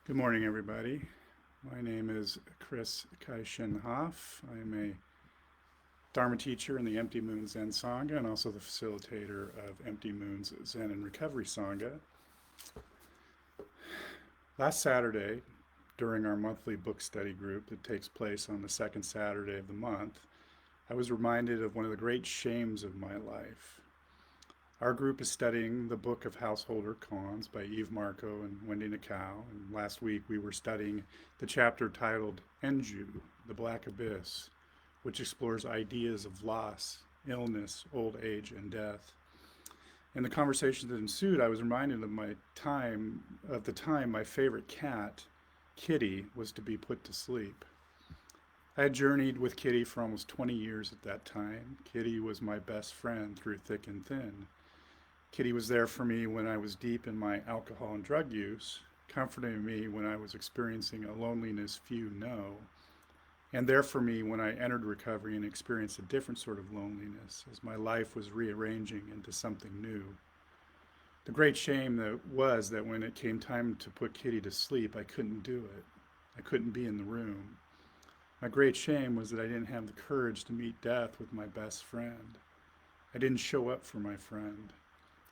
Good morning, everybody. My name is Chris Hoff. I am a Dharma teacher in the Empty Moon Zen Sangha and also the facilitator of Empty Moon's Zen and Recovery Sangha. Last Saturday, during our monthly book study group that takes place on the second Saturday of the month, I was reminded of one of the great shames of my life. Our group is studying the Book of Householder Koans by Eve Marco and Wendy Nakao. And last week we were studying the chapter titled Enju, the Black Abyss, which explores ideas of loss, illness, old age, and death. In the conversation that ensued, I was reminded of the time my favorite cat, Kitty, was to be put to sleep. I had journeyed with Kitty for almost 20 years at that time. Kitty was my best friend through thick and thin. Kitty was there for me when I was deep in my alcohol and drug use, comforting me when I was experiencing a loneliness few know, and there for me when I entered recovery and experienced a different sort of loneliness as my life was rearranging into something new. The great shame was that when it came time to put Kitty to sleep, I couldn't do it. I couldn't be in the room. My great shame was that I didn't have the courage to meet death with my best friend. I didn't show up for my friend.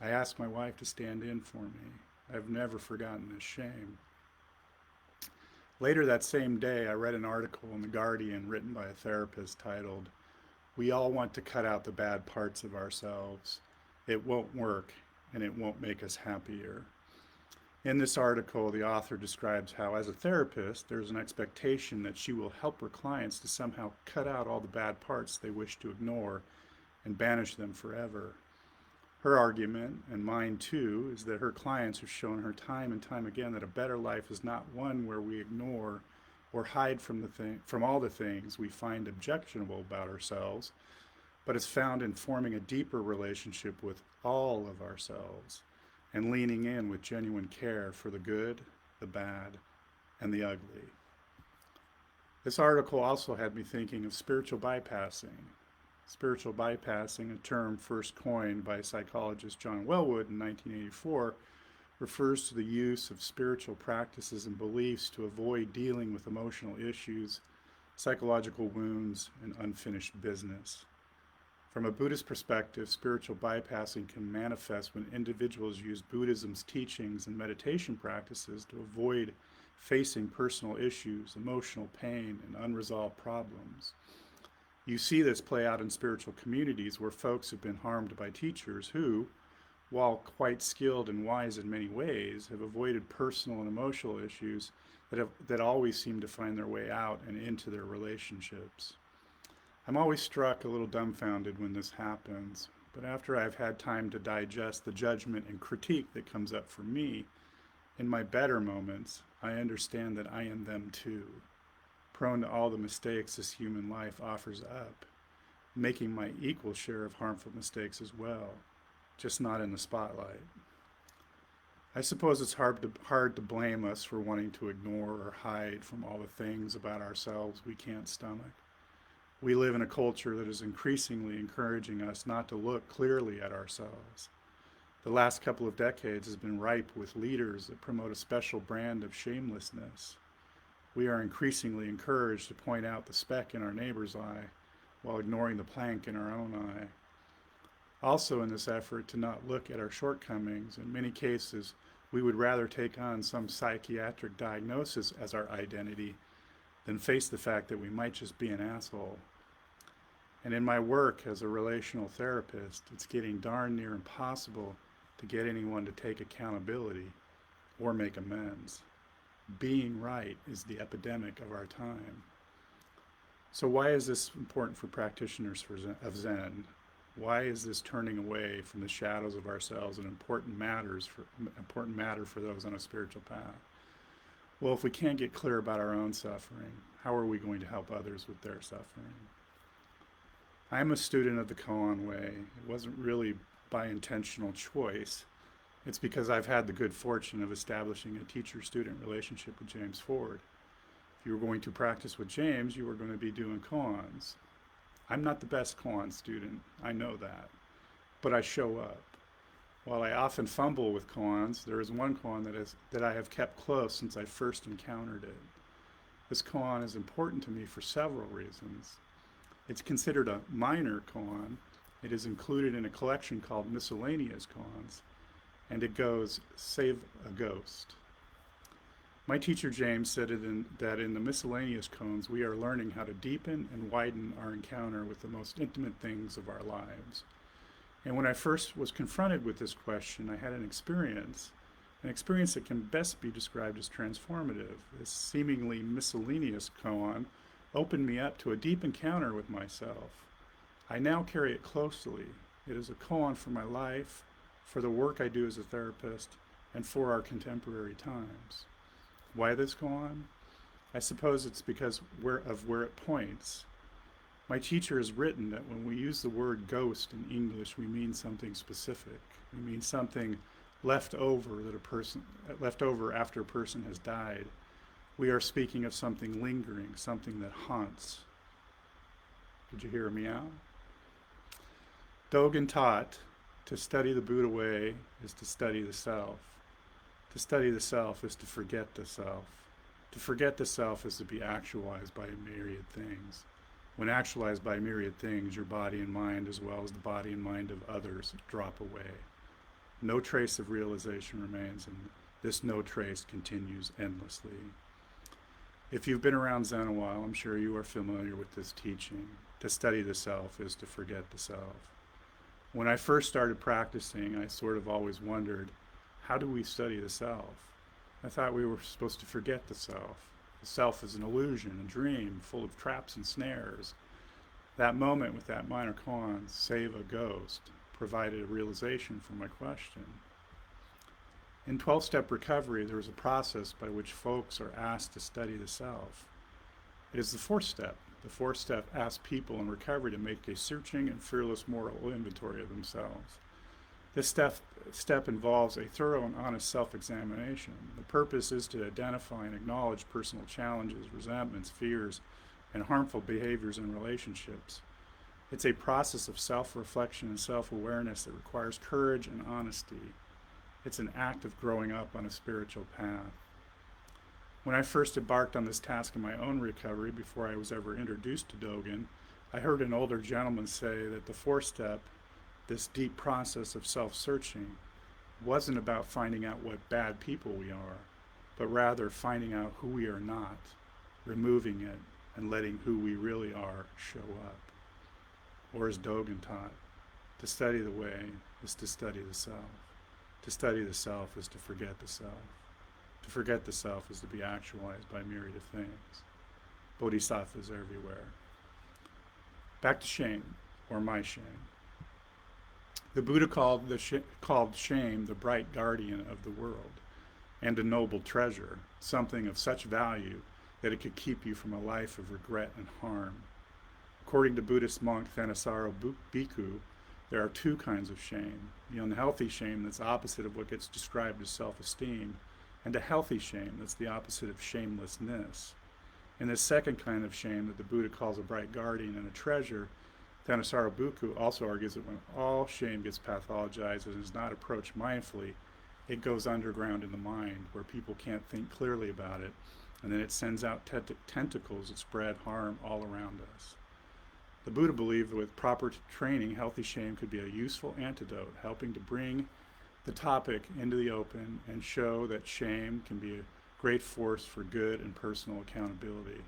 I asked my wife to stand in for me. I've never forgotten this shame. Later that same day, I read an article in The Guardian written by a therapist titled, "We all want to cut out the bad parts of ourselves. It won't work, and it won't make us happier." In this article, the author describes how, as a therapist, there's an expectation that she will help her clients to somehow cut out all the bad parts they wish to ignore and banish them forever. Her argument, and mine too, is that her clients have shown her time and time again that a better life is not one where we ignore or hide from all the things we find objectionable about ourselves, but it's found in forming a deeper relationship with all of ourselves and leaning in with genuine care for the good, the bad, and the ugly. This article also had me thinking of spiritual bypassing. Spiritual bypassing, a term first coined by psychologist John Wellwood in 1984, refers to the use of spiritual practices and beliefs to avoid dealing with emotional issues, psychological wounds, and unfinished business. From a Buddhist perspective, spiritual bypassing can manifest when individuals use Buddhism's teachings and meditation practices to avoid facing personal issues, emotional pain, and unresolved problems. You see this play out in spiritual communities where folks have been harmed by teachers who, while quite skilled and wise in many ways, have avoided personal and emotional issues that always seem to find their way out and into their relationships. I'm always struck a little dumbfounded when this happens, but after I've had time to digest the judgment and critique that comes up for me, in my better moments, I understand that I am them too, prone to all the mistakes this human life offers up, making my equal share of harmful mistakes as well, just not in the spotlight. I suppose it's hard to blame us for wanting to ignore or hide from all the things about ourselves we can't stomach. We live in a culture that is increasingly encouraging us not to look clearly at ourselves. The last couple of decades has been ripe with leaders that promote a special brand of shamelessness. We are increasingly encouraged to point out the speck in our neighbor's eye while ignoring the plank in our own eye. Also, in this effort to not look at our shortcomings, in many cases, we would rather take on some psychiatric diagnosis as our identity than face the fact that we might just be an asshole. And in my work as a relational therapist, it's getting darn near impossible to get anyone to take accountability or make amends. Being right is the epidemic of our time. So why is this important for practitioners of Zen? Why is this turning away from the shadows of ourselves an important matter for those on a spiritual path? Well, if we can't get clear about our own suffering, how are we going to help others with their suffering? I'm a student of the koan way. It wasn't really by intentional choice. It's because I've had the good fortune of establishing a teacher-student relationship with James Ford. If you were going to practice with James, you were going to be doing koans. I'm not the best koan student, I know that, but I show up. While I often fumble with koans, there is one koan that I have kept close since I first encountered it. This koan is important to me for several reasons. It's considered a minor koan. It is included in a collection called Miscellaneous Koans, and it goes, "Save a ghost." My teacher James said that in the miscellaneous koans we are learning how to deepen and widen our encounter with the most intimate things of our lives. And when I first was confronted with this question, I had an experience that can best be described as transformative. This seemingly miscellaneous koan opened me up to a deep encounter with myself. I now carry it closely. It is a koan for my life, for the work I do as a therapist, and for our contemporary times. Why this koan? I suppose it's because of where it points. My teacher has written that when we use the word ghost in English, we mean something specific. We mean something left over after a person has died. We are speaking of something lingering, something that haunts. Did you hear me out? Dogen taught, to study the Buddha way is to study the self. To study the self is to forget the self. To forget the self is to be actualized by a myriad things. When actualized by a myriad things, your body and mind, as well as the body and mind of others, drop away. No trace of realization remains, and this no trace continues endlessly. If you've been around Zen a while, I'm sure you are familiar with this teaching. To study the self is to forget the self. When I first started practicing, I sort of always wondered, how do we study the self? I thought we were supposed to forget the self. The self is an illusion, a dream, full of traps and snares. That moment with that minor koan, "Save a ghost," provided a realization for my question. In 12-step recovery, there is a process by which folks are asked to study the self. It is the fourth step. The fourth step asks people in recovery to make a searching and fearless moral inventory of themselves. This step involves a thorough and honest self-examination. The purpose is to identify and acknowledge personal challenges, resentments, fears, and harmful behaviors in relationships. It's a process of self-reflection and self-awareness that requires courage and honesty. It's an act of growing up on a spiritual path. When I first embarked on this task in my own recovery, before I was ever introduced to Dogen, I heard an older gentleman say that the fourth step, this deep process of self-searching, wasn't about finding out what bad people we are, but rather finding out who we are not, removing it, and letting who we really are show up. Or as Dogen taught, to study the way is to study the self. To study the self is to forget the self. To forget the self is to be actualized by a myriad of things. Bodhisattvas everywhere. Back to shame, or my shame. The Buddha called shame the bright guardian of the world, and a noble treasure, something of such value that it could keep you from a life of regret and harm. According to Buddhist monk Thanissaro Bhikkhu, there are two kinds of shame: the unhealthy shame that's opposite of what gets described as self-esteem, and a healthy shame that's the opposite of shamelessness. In this second kind of shame that the Buddha calls a bright guardian and a treasure, Thanissaro Bhikkhu also argues that when all shame gets pathologized and is not approached mindfully, it goes underground in the mind where people can't think clearly about it, and then it sends out tentacles that spread harm all around us. The Buddha believed that with proper training, healthy shame could be a useful antidote, helping to bring the topic into the open and show that shame can be a great force for good and personal accountability.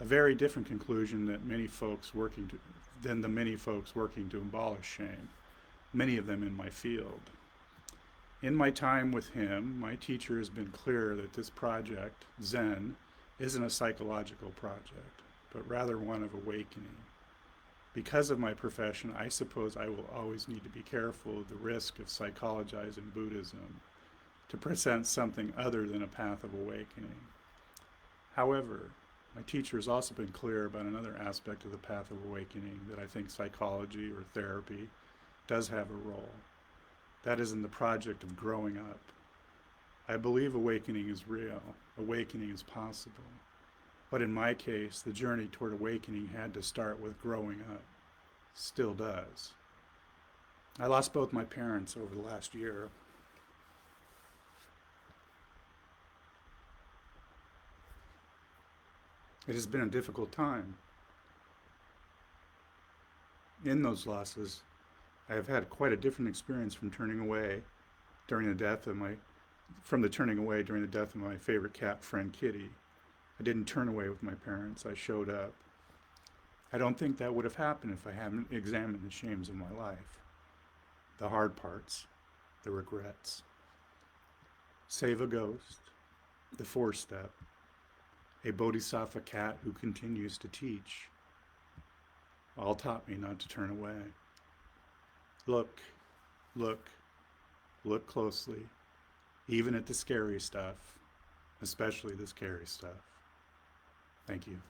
A very different conclusion than the many folks working to abolish shame, many of them in my field. In my time with him, my teacher has been clear that this project, Zen, isn't a psychological project, but rather one of awakening. Because of my profession, I suppose I will always need to be careful of the risk of psychologizing Buddhism to present something other than a path of awakening. However, my teacher has also been clear about another aspect of the path of awakening that I think psychology or therapy does have a role. That is in the project of growing up. I believe awakening is real, awakening is possible. But in my case, the journey toward awakening had to start with growing up. Still does. I lost both my parents over the last year. It has been a difficult time. In those losses, I have had quite a different experience from turning away during the death of my favorite cat friend Kitty. I didn't turn away with my parents. I showed up. I don't think that would have happened if I hadn't examined the shames of my life, the hard parts, the regrets. Save a ghost, the fourth step, a bodhisattva cat who continues to teach, all taught me not to turn away. Look, look, look closely, even at the scary stuff, especially the scary stuff. Thank you.